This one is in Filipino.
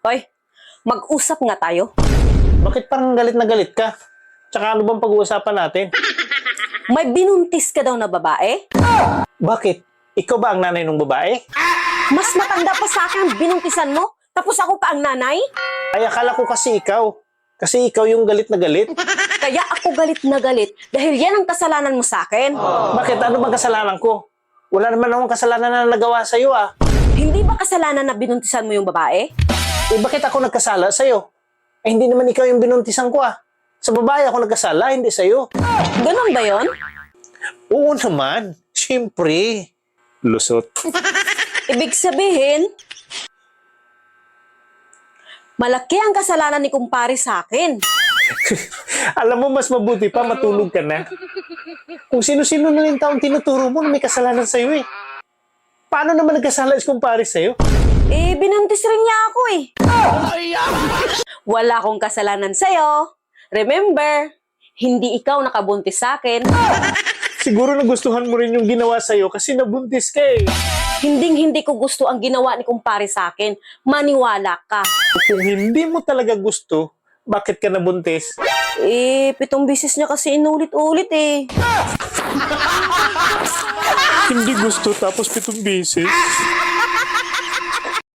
Hoy, mag-usap nga tayo. Bakit parang galit na galit ka? Tsaka ano bang pag-uusapan natin? May binuntis ka daw na babae? Bakit? Ikaw ba ang nanay ng babae? Mas matanda pa sa akin ang binuntisan mo, tapos ako pa ang nanay? Ay, akala ko kasi ikaw. Kasi ikaw yung galit na galit. Kaya ako galit na galit dahil yan ang kasalanan mo sa akin. Bakit? Ano bang kasalanan ko? Wala naman akong kasalanan na nagawa sa'yo ah. Hindi ba kasalanan na binuntisan mo yung babae? Eh, bakit ako nagkasala sa'yo? Eh, hindi naman ikaw yung binuntisan ko ah. Sa babae ako nagkasala, hindi sa'yo. Ganon ba yon? Oo naman. Siyempre. Lusot. Ibig sabihin, malaki ang kasalanan ni kumpare sa akin. Alam mo, mas mabuti pa matulog ka na. Kung sino-sino na yung taong tinuturo mo na may kasalanan sa'yo eh. Paano naman nagkasala si kumpare sa'yo? Eh, binuntis rin niya ako eh. Wala akong kasalanan sa'yo. Remember, hindi ikaw nakabuntis sa akin. Siguro nagustuhan mo rin yung ginawa sa'yo kasi nabuntis ka eh. Hinding-hindi ko gusto ang ginawa ni kumpare sa akin. Maniwala ka. Kung hindi mo talaga gusto, bakit ka nabuntis? Eh, 7 beses niya kasi inulit-ulit eh. Hindi gusto tapos 7 beses.